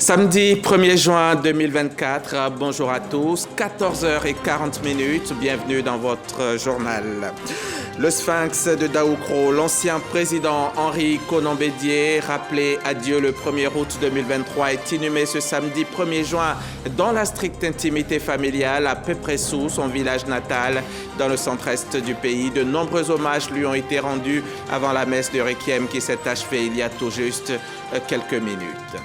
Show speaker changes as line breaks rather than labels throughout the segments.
Samedi 1er juin 2024, bonjour à tous, 14h40, bienvenue dans votre journal. Le Sphinx de Daoukro, l'ancien président Henri Konan Bédié, rappelé à Dieu le 1er août 2023, est inhumé ce samedi 1er juin dans la stricte intimité familiale à Pépressou, son village natal, dans le centre-est du pays. De nombreux hommages lui ont été rendus avant la messe de Requiem qui s'est achevée il y a tout juste quelques minutes.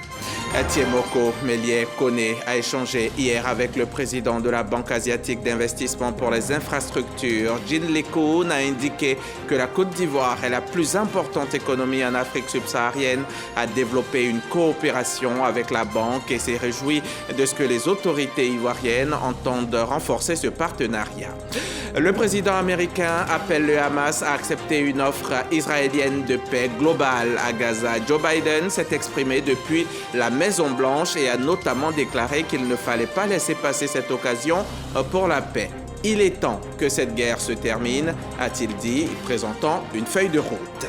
Tiemoko Méliès Koné a échangé hier avec le président de la Banque asiatique d'investissement pour les infrastructures. Jin Lekoun a indiqué que la Côte d'Ivoire est la plus importante économie en Afrique subsaharienne, a développé une coopération avec la banque et s'est réjoui de ce que les autorités ivoiriennes entendent renforcer ce partenariat. Le président américain appelle le Hamas à accepter une offre israélienne de paix globale à Gaza. Joe Biden s'est exprimé depuis la Maison-Blanche et a notamment déclaré qu'il ne fallait pas laisser passer cette occasion pour la paix. Il est temps que cette guerre se termine, a-t-il dit, présentant une feuille de route.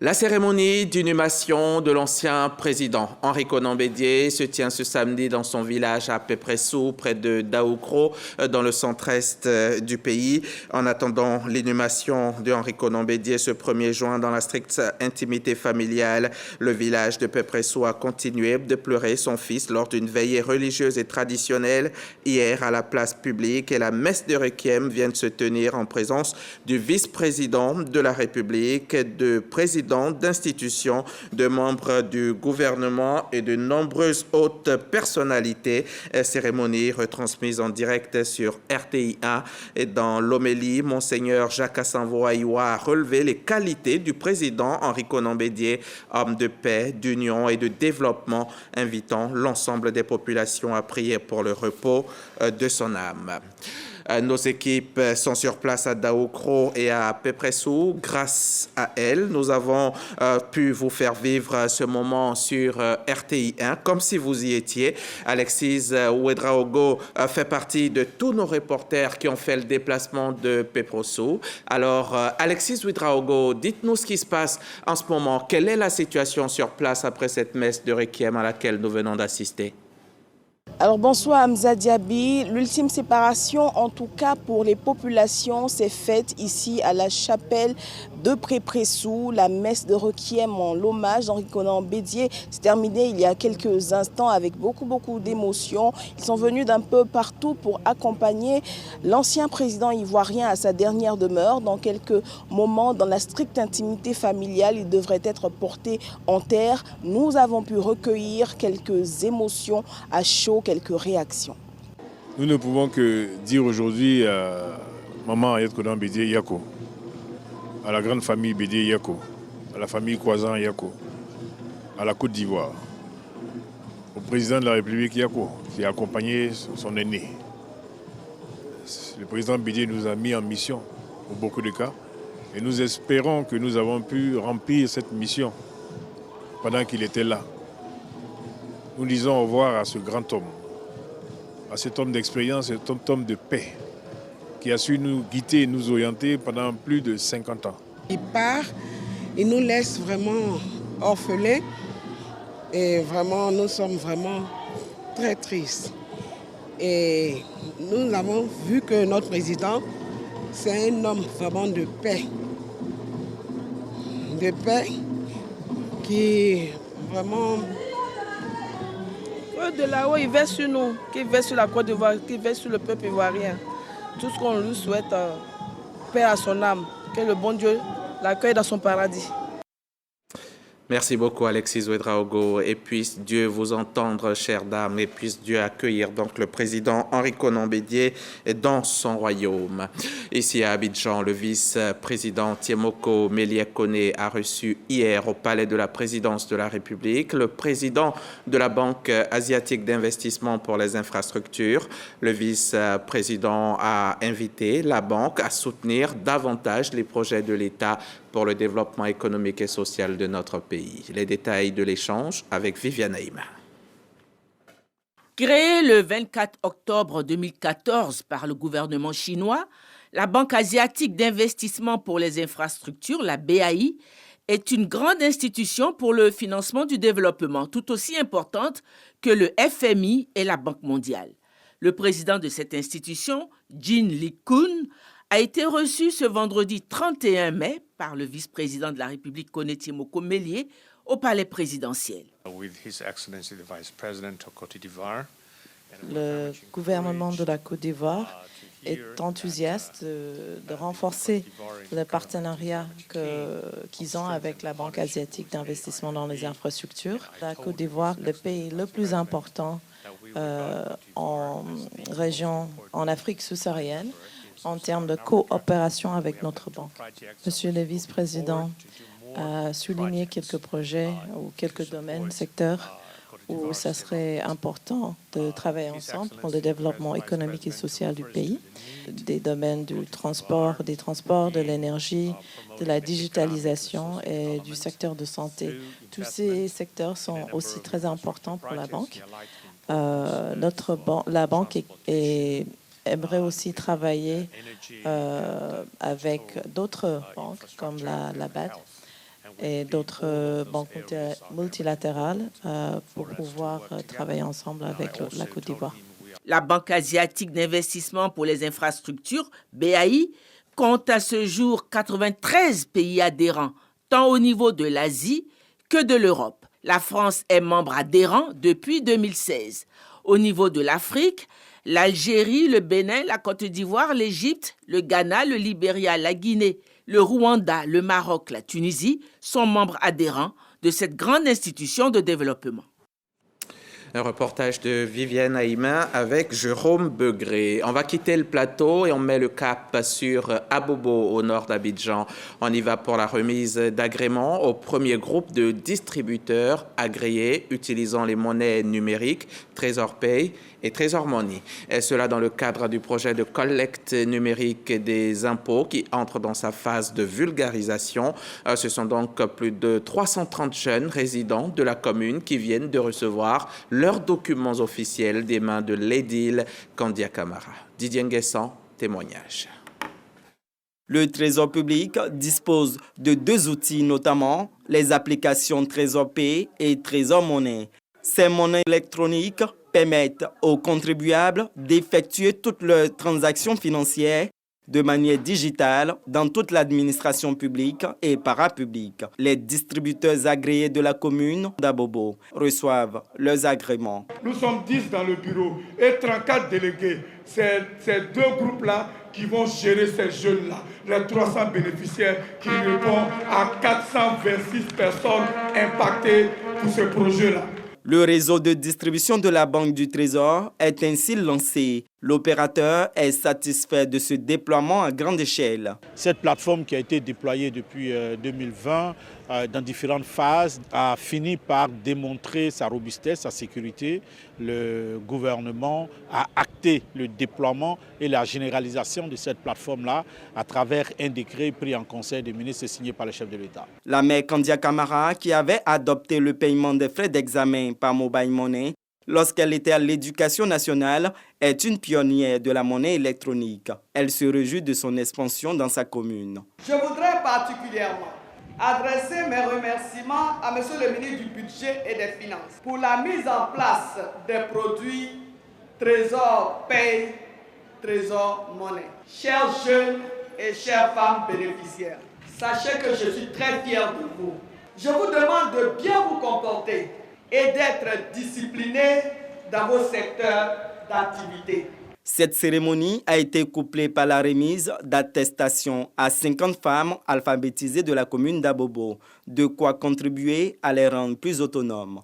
La cérémonie d'inhumation de l'ancien président Henri Konan Bédié se tient ce samedi dans son village à Pépressou, près de Daoukro, dans le centre-est du pays. En attendant l'inhumation de Henri Konan Bédié ce 1er juin dans la stricte intimité familiale, le village de Pépressou a continué de pleurer son fils lors d'une veillée religieuse et traditionnelle hier à la place publique, et la messe de Requiem vient de se tenir en présence du vice-président de la République, de président d'institutions, de membres du gouvernement et de nombreuses hautes personnalités. Cérémonie retransmise en direct sur RTI1 et dans l'homélie, Monseigneur Jacques Assanvo-Aïwa a relevé les qualités du président Henri Konan Bédié, homme de paix, d'union et de développement, invitant l'ensemble des populations à prier pour le repos de son âme. Nos équipes sont sur place à Daoukro et à Pépressou. Grâce à elles, nous avons pu vous faire vivre ce moment sur RTI1, comme si vous y étiez. Alexis Ouedraogo fait partie de tous nos reporters qui ont fait le déplacement de Pépressou. Alors, Alexis Ouedraogo, dites-nous ce qui se passe en ce moment. Quelle est la situation sur place après cette messe de Requiem à laquelle nous venons d'assister?
Alors bonsoir Hamza Diaby. L'ultime séparation, en tout cas pour les populations, s'est faite ici à la chapelle de Pépressou. La messe de Requiem en l'hommage d'Henri Konan Bédié s'est terminée il y a quelques instants avec beaucoup d'émotions. Ils sont venus d'un peu partout pour accompagner l'ancien président ivoirien à sa dernière demeure. Dans quelques moments, dans la stricte intimité familiale, il devrait être porté en terre. Nous avons pu recueillir quelques émotions à chaud, quelques réactions.
Nous ne pouvons que dire aujourd'hui à Maman Henriette Konan Bédié Yako, à la grande famille Bédié Yako, à la famille Croizan Yako, à la Côte d'Ivoire, au président de la République Yako, qui a accompagné son aîné. Le président Bédié nous a mis en mission pour beaucoup de cas et nous espérons que nous avons pu remplir cette mission pendant qu'il était là. Nous disons au revoir à ce grand homme, à cet homme d'expérience, cet homme de paix, qui a su nous guider et nous orienter pendant plus de 50 ans.
Il part, il nous laisse vraiment orphelins et vraiment nous sommes vraiment très tristes. Et nous avons vu que notre président, c'est un homme vraiment de paix. De paix qui vraiment...
De là-haut, il veille sur nous, qu'il veille sur la Côte d'Ivoire, qu'il veille sur le peuple ivoirien. Tout ce qu'on lui souhaite, paix à son âme, que le bon Dieu l'accueille dans son paradis.
Merci beaucoup Alexis Ouedraogo, et puisse Dieu vous entendre, chère dame, et puisse Dieu accueillir donc le président Henri Konan Bédié dans son royaume. Ici à Abidjan, le vice-président Tiemoko Méliès Koné a reçu hier au palais de la présidence de la République le président de la Banque asiatique d'investissement pour les infrastructures. Le vice-président a invité la banque à soutenir davantage les projets de l'État pour le développement économique et social de notre pays. Les détails de l'échange avec Viviane Aïma.
Créée le 24 octobre 2014 par le gouvernement chinois, la Banque asiatique d'investissement pour les infrastructures, la BAI, est une grande institution pour le financement du développement, tout aussi importante que le FMI et la Banque mondiale. Le président de cette institution, Jin Lee-kun, a été reçu ce vendredi 31 mai par le vice-président de la République Konétie Moko-Mélié au palais présidentiel.
Le gouvernement de la Côte d'Ivoire est enthousiaste de renforcer le partenariat qu'ils ont avec la Banque asiatique d'investissement dans les infrastructures. La Côte d'Ivoire, le pays le plus important en région, en Afrique sous-saharienne, en termes de coopération avec notre banque. Monsieur le vice-président a souligné quelques projets ou quelques domaines, secteurs où ça serait important de travailler ensemble pour le développement économique et social du pays, des domaines du transport, de l'énergie, de la digitalisation et du secteur de santé. Tous ces secteurs sont aussi très importants pour la banque. La banque aimerait aussi travailler avec d'autres banques comme la BAD et d'autres banques multilatérales pour pouvoir travailler ensemble avec la Côte d'Ivoire.
La Banque asiatique d'investissement pour les infrastructures, BAI, compte à ce jour 93 pays adhérents, tant au niveau de l'Asie que de l'Europe. La France est membre adhérent depuis 2016. Au niveau de l'Afrique, l'Algérie, le Bénin, la Côte d'Ivoire, l'Égypte, le Ghana, le Libéria, la Guinée, le Rwanda, le Maroc, la Tunisie sont membres adhérents de cette grande institution de développement.
Un reportage de Viviane Haïmin avec Jérôme Begré. On va quitter le plateau et on met le cap sur Abobo, au nord d'Abidjan. On y va pour la remise d'agréments au premier groupe de distributeurs agréés utilisant les monnaies numériques Trésor Pay et Trésor Money. Et cela dans le cadre du projet de collecte numérique des impôts qui entre dans sa phase de vulgarisation. Ce sont donc plus de 330 jeunes résidents de la commune qui viennent de recevoir leurs documents officiels des mains de l'édile Kandia Camara. Didier Nguessan, témoignage.
Le Trésor public dispose de 2 outils, notamment les applications Trésor Pay et Trésor Money. Ces monnaies électroniques permettent aux contribuables d'effectuer toutes leurs transactions financières de manière digitale dans toute l'administration publique et parapublique. Les distributeurs agréés de la commune d'Abobo reçoivent leurs agréments.
Nous sommes 10 dans le bureau et 34 délégués. C'est ces 2 groupes-là qui vont gérer ces jeunes-là, les 300 bénéficiaires qui répondent à 426 personnes impactées pour ce projet-là.
Le réseau de distribution de la Banque du Trésor est ainsi lancé. L'opérateur est satisfait de ce déploiement à grande échelle.
Cette plateforme qui a été déployée depuis 2020 dans différentes phases a fini par démontrer sa robustesse, sa sécurité. Le gouvernement a acté le déploiement et la généralisation de cette plateforme-là à travers un décret pris en Conseil des ministres et signé par le chef de l'État.
La mère Kandia Camara, qui avait adopté le paiement des frais d'examen par mobile money lorsqu'elle était à l'Éducation nationale, est une pionnière de la monnaie électronique. Elle se réjouit de son expansion dans sa commune.
Je voudrais particulièrement adresser mes remerciements à M. le ministre du Budget et des Finances pour la mise en place des produits Trésor Pay, Trésor Money. Chers jeunes et chères femmes bénéficiaires, sachez que je suis très fier de vous. Je vous demande de bien vous comporter et d'être disciplinés dans vos secteurs d'activité.
Cette cérémonie a été couplée par la remise d'attestations à 50 femmes alphabétisées de la commune d'Abobo, de quoi contribuer à les rendre plus autonomes.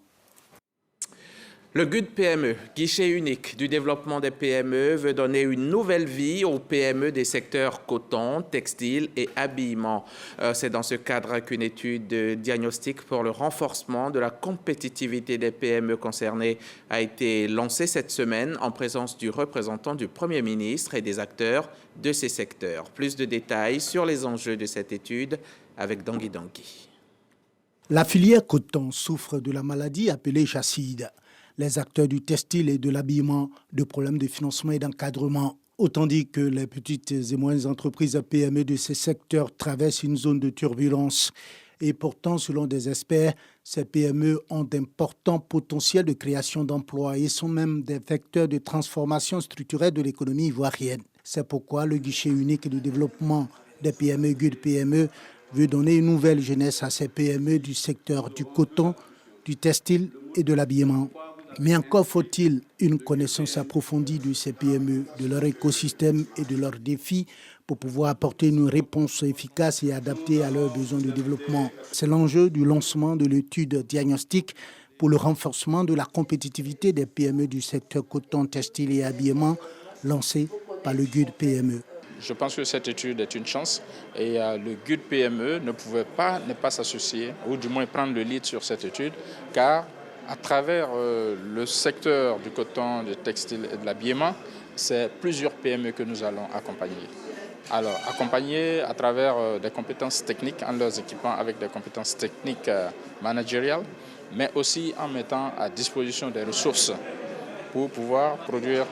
Le GUD PME, guichet unique du développement des PME, veut donner une nouvelle vie aux PME des secteurs coton, textile et habillement. C'est dans ce cadre qu'une étude de diagnostic pour le renforcement de la compétitivité des PME concernées a été lancée cette semaine en présence du représentant du Premier ministre et des acteurs de ces secteurs. Plus de détails sur les enjeux de cette étude avec Dangui Dangui.
La filière coton souffre de la maladie appelée chacide. Les acteurs du textile et de l'habillement, de problèmes de financement et d'encadrement. Autant dit que les petites et moyennes entreprises PME de ces secteurs traversent une zone de turbulence. Et pourtant, selon des experts, ces PME ont d'importants potentiels de création d'emplois et sont même des vecteurs de transformation structurelle de l'économie ivoirienne. C'est pourquoi le guichet unique de développement des PME, GUD PME, veut donner une nouvelle jeunesse à ces PME du secteur du coton, du textile et de l'habillement. Mais encore faut-il une connaissance approfondie de ces PME, de leur écosystème et de leurs défis pour pouvoir apporter une réponse efficace et adaptée à leurs besoins de développement. C'est l'enjeu du lancement de l'étude diagnostique pour le renforcement de la compétitivité des PME du secteur coton, textile et habillement lancée par le GUD PME.
Je pense que cette étude est une chance et le GUD PME ne pouvait pas ne pas s'associer, ou du moins prendre le lead sur cette étude, car à travers le secteur du coton, du textile et de l'habillement, c'est plusieurs PME que nous allons accompagner. Alors, accompagner à travers des compétences techniques, en les équipant avec des compétences techniques managériales, mais aussi en mettant à disposition des ressources pour pouvoir produire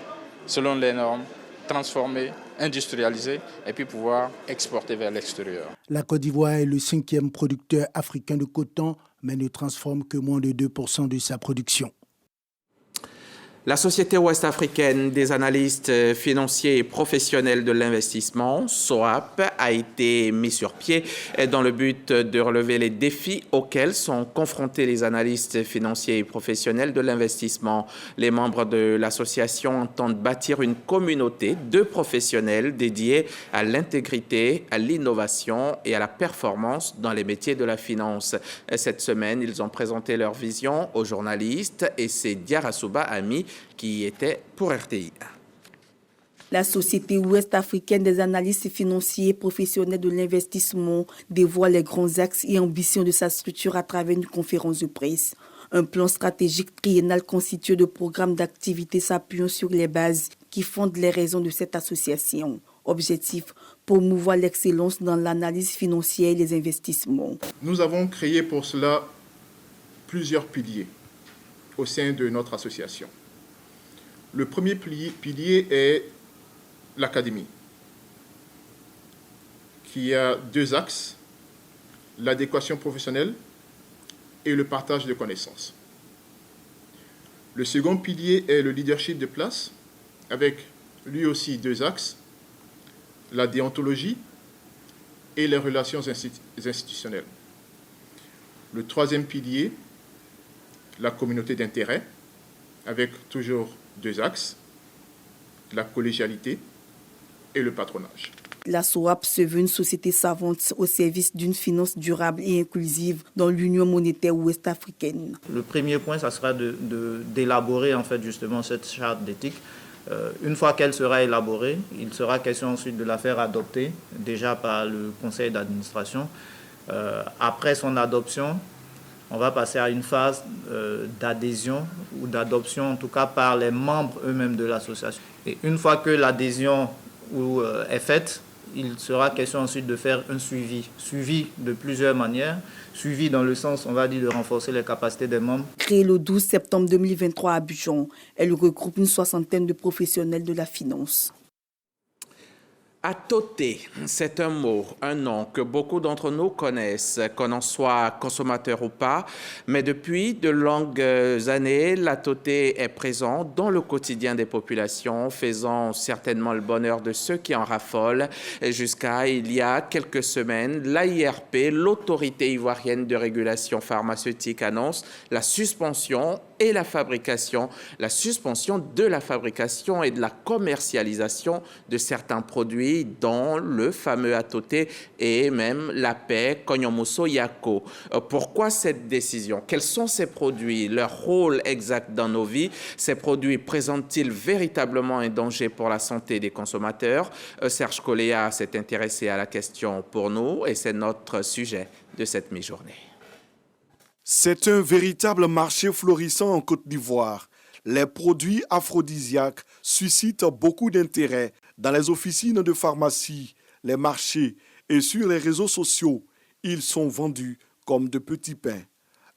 selon les normes, transformer, industrialiser et puis pouvoir exporter vers l'extérieur.
La Côte d'Ivoire est le 5e producteur africain de coton, mais ne transforme que moins de 2% de sa production.
La Société ouest-africaine des analystes financiers et professionnels de l'investissement, SOAP, a été mise sur pied dans le but de relever les défis auxquels sont confrontés les analystes financiers et professionnels de l'investissement. Les membres de l'association entendent bâtir une communauté de professionnels dédiés à l'intégrité, à l'innovation et à la performance dans les métiers de la finance. Cette semaine, ils ont présenté leur vision aux journalistes et c'est Diarasouba Ami qui était pour RTI.
La Société ouest-africaine des analystes financiers et professionnels de l'investissement dévoile les grands axes et ambitions de sa structure à travers une conférence de presse. Un plan stratégique triennal constitué de programmes d'activité s'appuyant sur les bases qui fondent les raisons de cette association. Objectif, promouvoir l'excellence dans l'analyse financière et les investissements.
Nous avons créé pour cela plusieurs piliers au sein de notre association. Le premier pilier est l'académie, qui a 2 axes, l'adéquation professionnelle et le partage de connaissances. Le second pilier est le leadership de place, avec lui aussi 2 axes, la déontologie et les relations institutionnelles. Le troisième pilier, la communauté d'intérêt, avec toujours 2 axes, la collégialité et le patronage.
La SOAP se veut une société savante au service d'une finance durable et inclusive dans l'Union monétaire ouest-africaine.
Le premier point, ça sera d'élaborer en fait justement cette charte d'éthique. Une fois qu'elle sera élaborée, il sera question ensuite de la faire adopter déjà par le conseil d'administration. Après son adoption, on va passer à une phase d'adhésion ou d'adoption, en tout cas par les membres eux-mêmes de l'association. Et une fois que l'adhésion est faite, il sera question ensuite de faire un suivi de plusieurs manières. Suivi dans le sens, on va dire, de renforcer les capacités des membres.
Créée le 12 septembre 2023 à Abidjan, elle regroupe une 60aine de professionnels de la finance.
Atoté, c'est un mot, un nom que beaucoup d'entre nous connaissent, qu'on en soit consommateur ou pas, mais depuis de longues années, l'atoté est présent dans le quotidien des populations, faisant certainement le bonheur de ceux qui en raffolent. Jusqu'à il y a quelques semaines, l'AIRP, l'autorité ivoirienne de régulation pharmaceutique, annonce la suspension de la fabrication et de la commercialisation de certains produits dont le fameux atoté et même la paix Konyomuso Yako. Pourquoi cette décision? Quels sont ces produits? Leur rôle exact dans nos vies? Ces produits présentent-ils véritablement un danger pour la santé des consommateurs? Serge Koléa s'est intéressé à la question pour nous et c'est notre sujet de cette mi-journée.
C'est un véritable marché florissant en Côte d'Ivoire. Les produits aphrodisiaques suscitent beaucoup d'intérêt dans les officines de pharmacie, les marchés et sur les réseaux sociaux. Ils sont vendus comme de petits pains.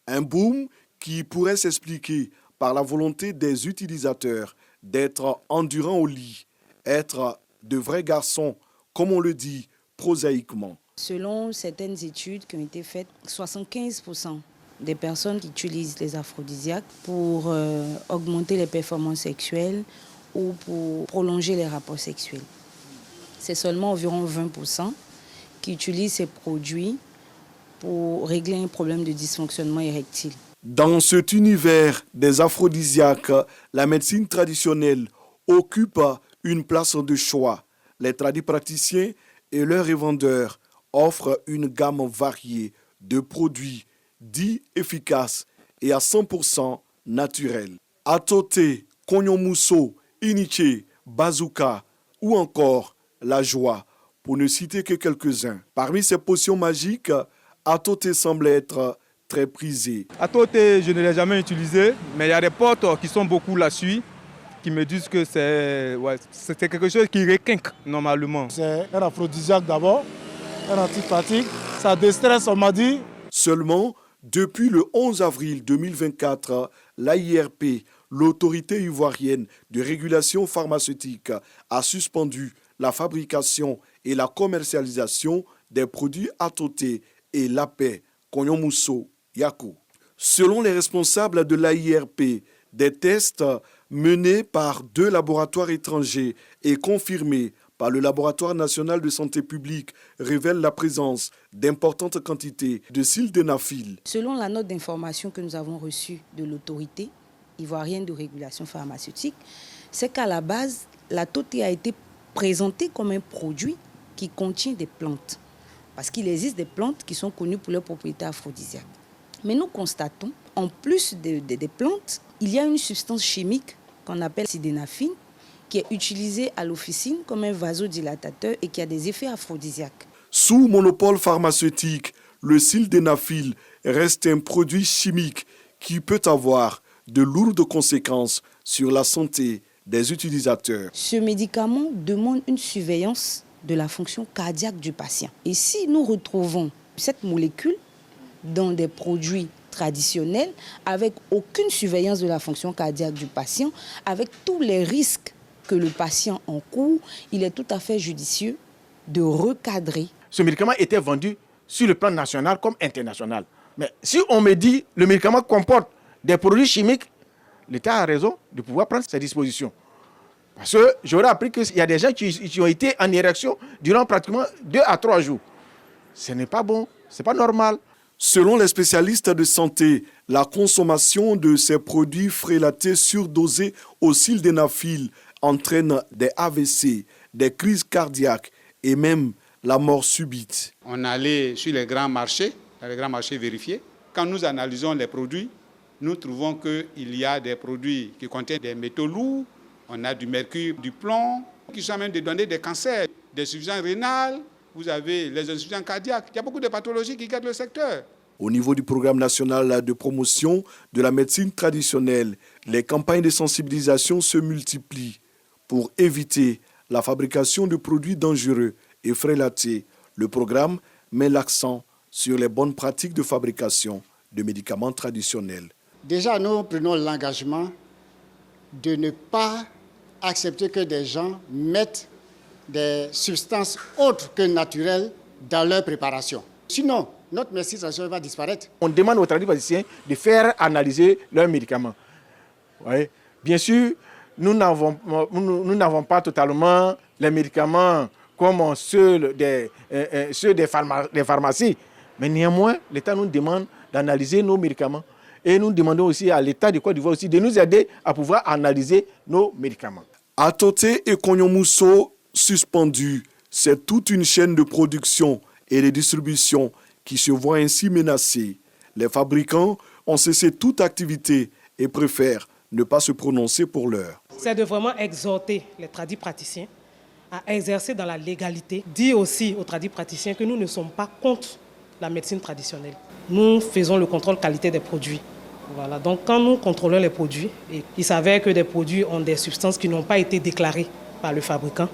Un boom qui pourrait s'expliquer par la volonté des utilisateurs d'être endurants au lit, être de vrais garçons, comme on le dit prosaïquement.
Selon certaines études qui ont été faites, 75% des personnes qui utilisent les aphrodisiaques pour augmenter les performances sexuelles ou pour prolonger les rapports sexuels. C'est seulement environ 20% qui utilisent ces produits pour régler un problème de dysfonctionnement érectile.
Dans cet univers des aphrodisiaques, la médecine traditionnelle occupe une place de choix. Les tradipraticiens et leurs revendeurs offrent une gamme variée de produits dits efficaces et à 100% naturels. Atote, Konyomuso, Iniche, Bazooka ou encore la joie, pour ne citer que quelques-uns. Parmi ces potions magiques, Atote semble être très prisé.
Atote, je ne l'ai jamais utilisé, mais il y a des potes qui sont beaucoup là-dessus, qui me disent que c'est quelque chose qui requinque normalement.
C'est un aphrodisiaque d'abord, un antifatigue, ça déstresse, on m'a dit.
Seulement, depuis le 11 avril 2024, l'AIRP, l'autorité ivoirienne de régulation pharmaceutique, a suspendu la fabrication et la commercialisation des produits Atote et Lapé, Konyomuso, Yaku. Selon les responsables de l'AIRP, des tests menés par 2 laboratoires étrangers et confirmés par le Laboratoire national de santé publique révèlent la présence d'importantes quantités de sildenafil.
Selon la note d'information que nous avons reçue de l'autorité ivoirienne de régulation pharmaceutique, c'est qu'à la base, l'Atote a été présenté comme un produit qui contient des plantes. Parce qu'il existe des plantes qui sont connues pour leurs propriétés aphrodisiaques. Mais nous constatons, en plus des plantes, il y a une substance chimique qu'on appelle sildenafil, qui est utilisée à l'officine comme un vasodilatateur et qui a des effets aphrodisiaques.
Sous monopole pharmaceutique, le sildenafil reste un produit chimique qui peut avoir de lourdes conséquences sur la santé des utilisateurs.
Ce médicament demande une surveillance de la fonction cardiaque du patient. Et si nous retrouvons cette molécule dans des produits traditionnels, avec aucune surveillance de la fonction cardiaque du patient, avec tous les risques que le patient encourt, il est tout à fait judicieux de recadrer.
Ce médicament était vendu sur le plan national comme international. Mais si on me dit que le médicament comporte des produits chimiques, l'État a raison de pouvoir prendre ses dispositions. Parce que j'aurais appris qu'il y a des gens qui ont été en érection durant pratiquement 2 à 3 jours. Ce n'est pas bon, ce n'est pas normal.
Selon les spécialistes de santé, la consommation de ces produits frélatés surdosés au sildenafil entraîne des AVC, des crises cardiaques et même la mort subite.
On allait sur les grands marchés vérifiés. Quand nous analysons les produits, nous trouvons qu'il y a des produits qui contiennent des métaux lourds, on a du mercure, du plomb, qui sont même de donner des cancers, des insuffisances rénales, vous avez les insuffisances cardiaques. Il y a beaucoup de pathologies qui guettent le secteur.
Au niveau du programme national de promotion de la médecine traditionnelle, les campagnes de sensibilisation se multiplient pour éviter la fabrication de produits dangereux et frélatés. Le programme met l'accent sur les bonnes pratiques de fabrication de médicaments traditionnels.
Déjà, nous prenons l'engagement de ne pas accepter que des gens mettent des substances autres que naturelles dans leur préparation. Sinon, notre médecine traditionnelle va disparaître.
On demande aux tradipraticiens de faire analyser leurs médicaments. Ouais. Bien sûr, nous n'avons pas totalement les médicaments comme ceux des pharmacies. Mais néanmoins, l'État nous demande d'analyser nos médicaments. Et nous demandons aussi à l'État de Côte d'Ivoire aussi de nous aider à pouvoir analyser nos médicaments.
Atote et Konyomuso suspendus, c'est toute une chaîne de production et de distribution qui se voit ainsi menacée. Les fabricants ont cessé toute activité et préfèrent ne pas se prononcer pour l'heure.
C'est de vraiment exhorter les tradipraticiens à exercer dans la légalité. Dire aussi aux tradipraticiens que nous ne sommes pas contre la médecine traditionnelle. Nous faisons le contrôle qualité des produits. Voilà. Donc quand nous contrôlons les produits, et il s'avère que des produits ont des substances qui n'ont pas été déclarées par le fabricant,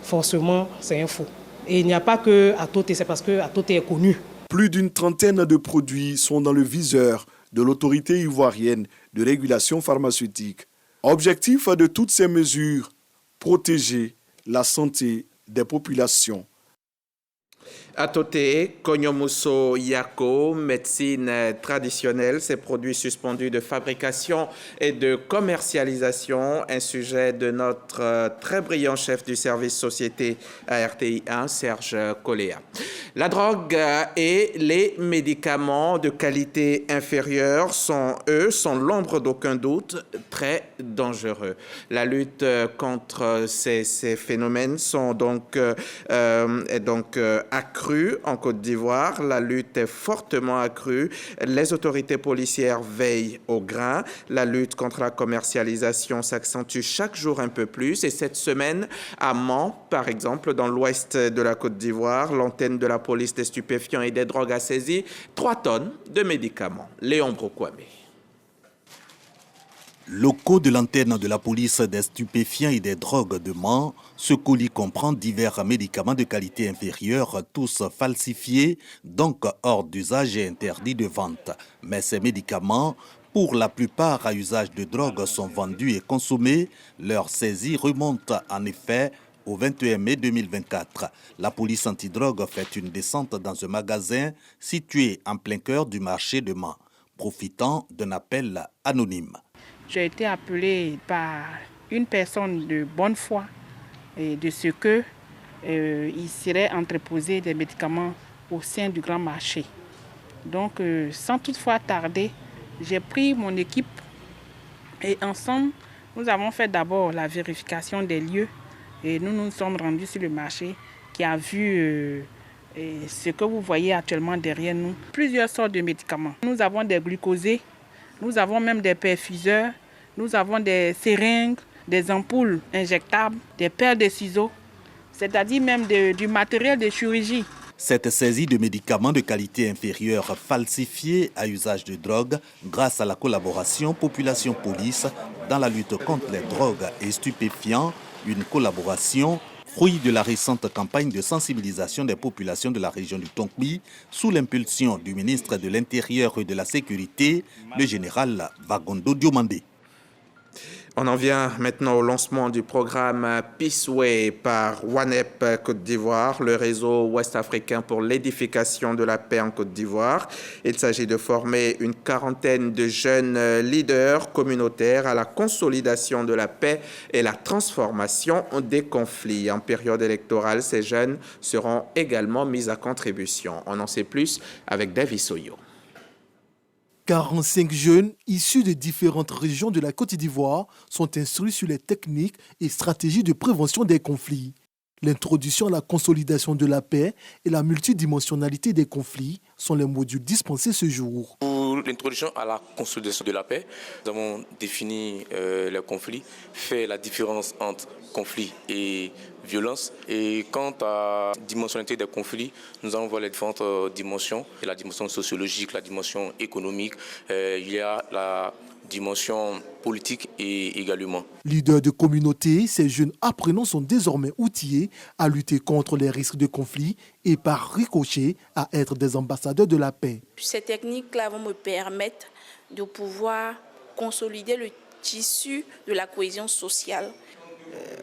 forcément c'est un faux. Et il n'y a pas que Atote, c'est parce que Atote est connu.
Plus d'une trentaine de produits sont dans le viseur de l'autorité ivoirienne de régulation pharmaceutique. Objectif de toutes ces mesures, protéger la santé des populations.
Atoté, Konyomuso Yako, médecine traditionnelle, ces produits suspendus de fabrication et de commercialisation, un sujet de notre très brillant chef du service société à RTI 1, Serge Coléa. La drogue et les médicaments de qualité inférieure sont, eux, sans l'ombre d'aucun doute, très dangereux. La lutte contre ces phénomènes est donc accrue en Côte d'Ivoire. La lutte est fortement accrue. Les autorités policières veillent au grain. La lutte contre la commercialisation s'accentue chaque jour un peu plus. Et cette semaine, à Mans, par exemple, dans l'ouest de la Côte d'Ivoire, l'antenne de la police des stupéfiants et des drogues a saisi 3 tonnes de médicaments. Léon Brokwame.
Locaux de l'antenne de la police des stupéfiants et des drogues de Mans, ce colis comprend divers médicaments de qualité inférieure, tous falsifiés, donc hors d'usage et interdits de vente. Mais ces médicaments, pour la plupart à usage de drogue, sont vendus et consommés. Leur saisie remonte en effet au 21 mai 2024. La police antidrogue fait une descente dans un magasin situé en plein cœur du marché de Mans, profitant d'un appel anonyme.
J'ai été appelée par une personne de bonne foi et de ce que il serait entreposé des médicaments au sein du grand marché. Donc, sans toutefois tarder, j'ai pris mon équipe et ensemble, nous avons fait d'abord la vérification des lieux et nous nous sommes rendus sur le marché qui a vu ce que vous voyez actuellement derrière nous. Plusieurs sortes de médicaments. Nous avons des glucosés. Nous avons même des perfuseurs, nous avons des seringues, des ampoules injectables, des paires de ciseaux, c'est-à-dire même du matériel de chirurgie.
Cette saisie de médicaments de qualité inférieure falsifiés à usage de drogue grâce à la collaboration population-police dans la lutte contre les drogues et stupéfiants, une collaboration fruit de la récente campagne de sensibilisation des populations de la région du Tonkbi sous l'impulsion du ministre de l'Intérieur et de la Sécurité, le général Vagondo Diomandé.
On en vient maintenant au lancement du programme Peaceway par WANEP Côte d'Ivoire, le réseau ouest-africain pour l'édification de la paix en Côte d'Ivoire. Il s'agit de former une quarantaine de jeunes leaders communautaires à la consolidation de la paix et la transformation des conflits. En période électorale, ces jeunes seront également mis à contribution. On en sait plus avec David Soyo.
45 jeunes issus de différentes régions de la Côte d'Ivoire sont instruits sur les techniques et stratégies de prévention des conflits. L'introduction à la consolidation de la paix et la multidimensionnalité des conflits sont les modules dispensés ce jour.
Pour l'introduction à la consolidation de la paix, nous avons défini les conflits, fait la différence entre conflit et violence. Et quant à la dimensionnalité des conflits, nous allons voir les différentes dimensions. Il y a la dimension sociologique, la dimension économique, il y a la dimension politique et également.
Leaders de communauté, ces jeunes apprenants sont désormais outillés à lutter contre les risques de conflit et par ricochet à être des ambassadeurs de la paix.
Ces techniques-là vont me permettre de pouvoir consolider le tissu de la cohésion sociale.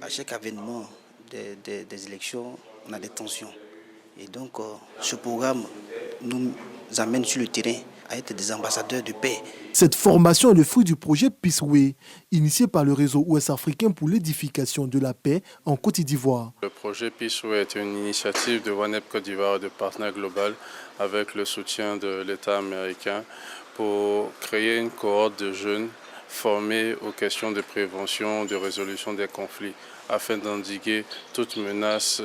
À chaque avènement des élections, on a des tensions. Et donc, ce programme nous amène sur le terrain à être des ambassadeurs de paix.
Cette formation est le fruit du projet Peaceway, initié par le réseau ouest-africain pour l'édification de la paix en Côte d'Ivoire.
Le projet Peaceway est une initiative de WANEP Côte d'Ivoire et de partenaires globaux avec le soutien de l'État américain pour créer une cohorte de jeunes formés aux questions de prévention, de résolution des conflits, afin d'endiguer toute menace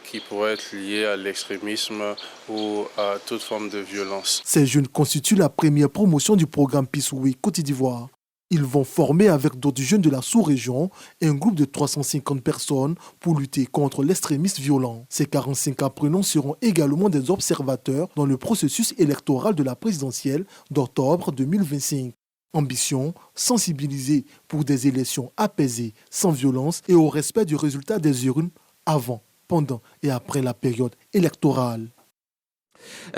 qui pourrait être liée à l'extrémisme ou à toute forme de violence.
Ces jeunes constituent la première promotion du programme Peaceway Côte d'Ivoire. Ils vont former avec d'autres jeunes de la sous-région un groupe de 350 personnes pour lutter contre l'extrémisme violent. Ces 45 apprenants seront également des observateurs dans le processus électoral de la présidentielle d'octobre 2025. Ambition, sensibiliser pour des élections apaisées, sans violence et au respect du résultat des urnes avant, pendant et après la période électorale.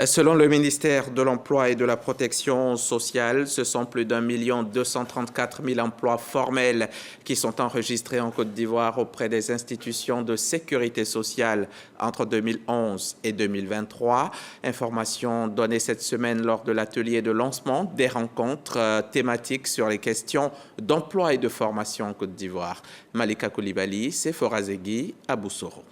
Selon le ministère de l'Emploi et de la Protection sociale, ce sont plus d'1 234 000 emplois formels qui sont enregistrés en Côte d'Ivoire auprès des institutions de sécurité sociale entre 2011 et 2023. Information donnée cette semaine lors de l'atelier de lancement des rencontres thématiques sur les questions d'emploi et de formation en Côte d'Ivoire. Malika Koulibaly, Sephora Zegui, à Boussoro.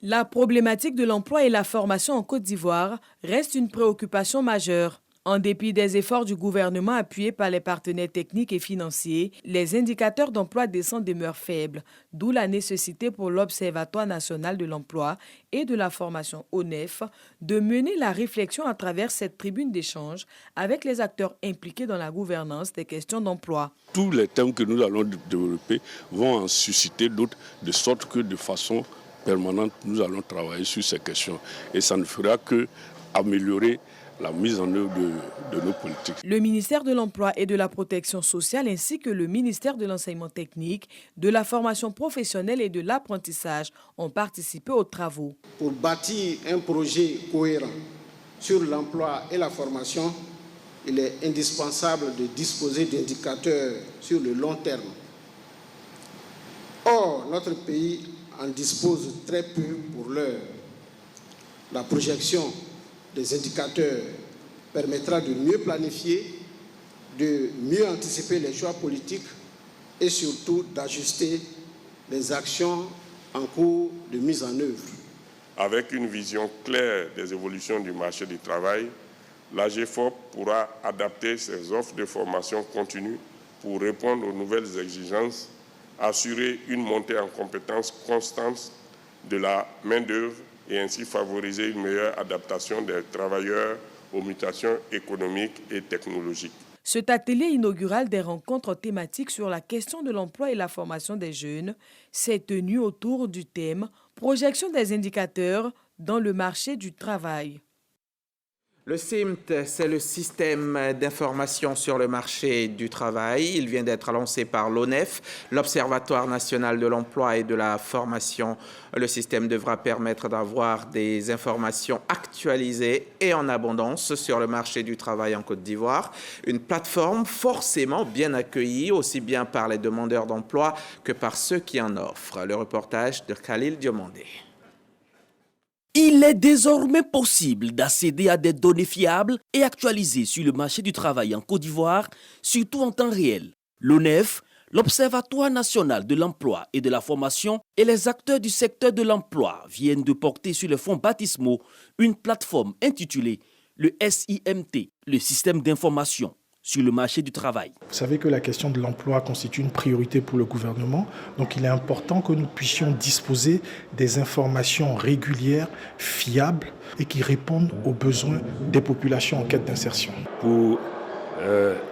La problématique de l'emploi et la formation en Côte d'Ivoire reste une préoccupation majeure. En dépit des efforts du gouvernement appuyés par les partenaires techniques et financiers, les indicateurs d'emploi décent demeurent faibles, d'où la nécessité pour l'Observatoire national de l'emploi et de la formation ONEF de mener la réflexion à travers cette tribune d'échange avec les acteurs impliqués dans la gouvernance des questions d'emploi.
Tous les thèmes que nous allons développer vont en susciter d'autres, de sorte que de façon permanente, nous allons travailler sur ces questions. Et ça ne fera que améliorer la mise en œuvre de nos politiques.
Le ministère de l'Emploi et de la Protection sociale ainsi que le ministère de l'Enseignement technique, de la formation professionnelle et de l'apprentissage ont participé aux travaux.
Pour bâtir un projet cohérent sur l'emploi et la formation, il est indispensable de disposer d'indicateurs sur le long terme. Or, notre pays en dispose très peu pour l'heure. La projection des indicateurs permettra de mieux planifier, de mieux anticiper les choix politiques et surtout d'ajuster les actions en cours de mise en œuvre.
Avec une vision claire des évolutions du marché du travail, l'AGEFOP pourra adapter ses offres de formation continue pour répondre aux nouvelles exigences, assurer une montée en compétences constante de la main-d'œuvre et ainsi favoriser une meilleure adaptation des travailleurs aux mutations économiques et technologiques.
Cet atelier inaugural des rencontres thématiques sur la question de l'emploi et la formation des jeunes s'est tenu autour du thème « Projection des indicateurs dans le marché du travail ».
Le SIMT, c'est le système d'information sur le marché du travail. Il vient d'être lancé par l'ONEF, l'Observatoire national de l'emploi et de la formation. Le système devra permettre d'avoir des informations actualisées et en abondance sur le marché du travail en Côte d'Ivoire. Une plateforme forcément bien accueillie, aussi bien par les demandeurs d'emploi que par ceux qui en offrent. Le reportage de Khalil Diomandé.
Il est désormais possible d'accéder à des données fiables et actualisées sur le marché du travail en Côte d'Ivoire, surtout en temps réel. L'ONEF, l'Observatoire national de l'emploi et de la formation et les acteurs du secteur de l'emploi viennent de porter sur les fonds baptismaux une plateforme intitulée le SIMT, le système d'information sur le marché du travail.
Vous savez que la question de l'emploi constitue une priorité pour le gouvernement, donc il est important que nous puissions disposer des informations régulières, fiables et qui répondent aux besoins des populations en quête d'insertion.
Pour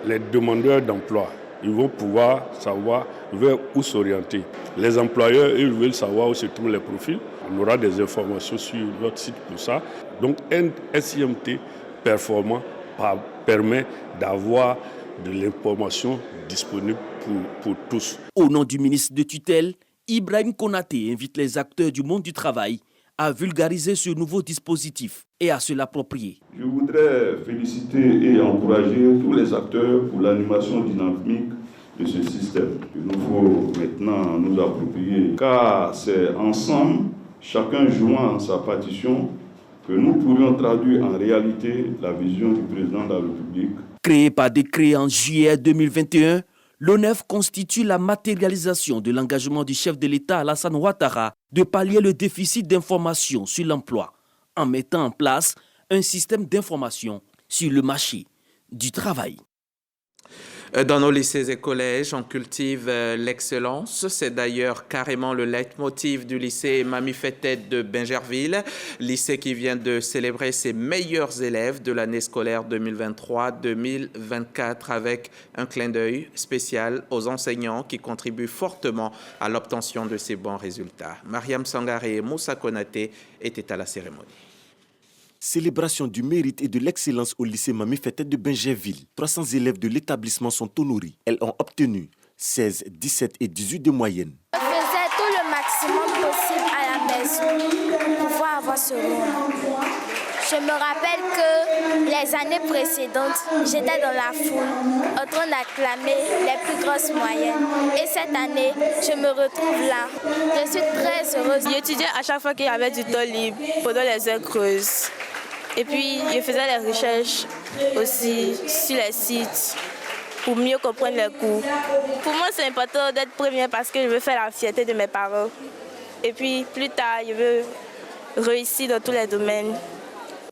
les demandeurs d'emploi, ils vont pouvoir savoir vers où s'orienter. Les employeurs, ils veulent savoir où se trouvent les profils. On aura des informations sur notre site pour ça. Donc un SIMT performant permet d'avoir de l'information disponible pour tous.
Au nom du ministre de tutelle, Ibrahim Konaté invite les acteurs du monde du travail à vulgariser ce nouveau dispositif et à se l'approprier.
Je voudrais féliciter et encourager tous les acteurs pour l'animation dynamique de ce système. Il nous faut maintenant nous approprier, car c'est ensemble, chacun jouant sa partition, que nous pourrions traduire en réalité la vision du président de la République.
Créé par décret en juillet 2021, l'ONEF constitue la matérialisation de l'engagement du chef de l'État Alassane Ouattara de pallier le déficit d'information sur l'emploi en mettant en place un système d'information sur le marché du travail.
Dans nos lycées et collèges, on cultive l'excellence. C'est d'ailleurs carrément le leitmotiv du lycée Mami Fetet de Bingerville, lycée qui vient de célébrer ses meilleurs élèves de l'année scolaire 2023-2024 avec un clin d'œil spécial aux enseignants qui contribuent fortement à l'obtention de ces bons résultats. Mariam Sangaré et Moussa Konaté étaient à la cérémonie.
Célébration du mérite et de l'excellence au lycée Mami Fetet de Bingerville. 300 élèves de l'établissement sont honorés. Elles ont obtenu 16, 17 et 18 de moyenne.
Je faisais tout le maximum possible à la maison pour pouvoir avoir ce rôle.
Je me rappelle que les années précédentes, j'étais dans la foule en train d'acclamer les plus grosses moyennes. Et cette année, je me retrouve là. Je suis très heureuse.
J'étudiais à chaque fois qu'il y avait du temps libre pendant les heures creuses. Et puis, je faisais les recherches aussi sur les sites pour mieux comprendre les cours. Pour moi, c'est important d'être première parce que je veux faire la fierté de mes parents. Et puis, plus tard, je veux réussir dans tous les domaines.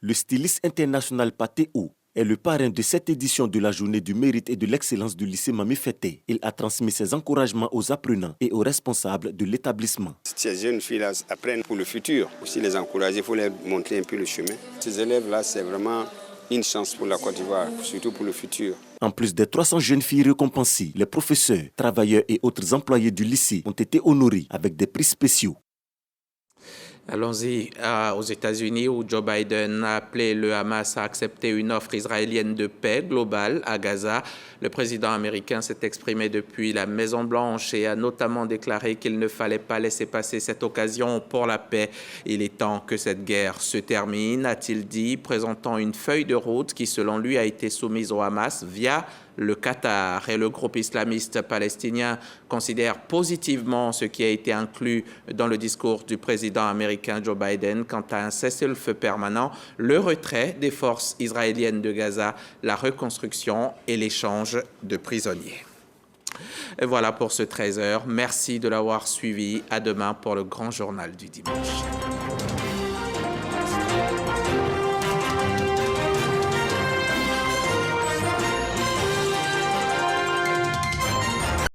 Le styliste international Patéo est le parrain de cette édition de la Journée du mérite et de l'excellence du lycée Mami Fété. Il a transmis ses encouragements aux apprenants et aux responsables de l'établissement.
Ces jeunes filles-là apprennent pour le futur. Aussi les encourager, il faut les montrer un peu le chemin. Ces élèves-là, c'est vraiment une chance pour la Côte d'Ivoire, surtout pour le futur.
En plus des 300 jeunes filles récompensées, les professeurs, travailleurs et autres employés du lycée ont été honorés avec des prix spéciaux.
Allons-y aux États-Unis où Joe Biden a appelé le Hamas à accepter une offre israélienne de paix globale à Gaza. Le président américain s'est exprimé depuis la Maison-Blanche et a notamment déclaré qu'il ne fallait pas laisser passer cette occasion pour la paix. Il est temps que cette guerre se termine, a-t-il dit, présentant une feuille de route qui, selon lui, a été soumise au Hamas via le Qatar. Et le groupe islamiste palestinien considère positivement ce qui a été inclus dans le discours du président américain Joe Biden quant à un cessez-le-feu permanent, le retrait des forces israéliennes de Gaza, la reconstruction et l'échange de prisonniers. Et voilà pour ce 13h. Merci de l'avoir suivi. À demain pour le grand journal du dimanche.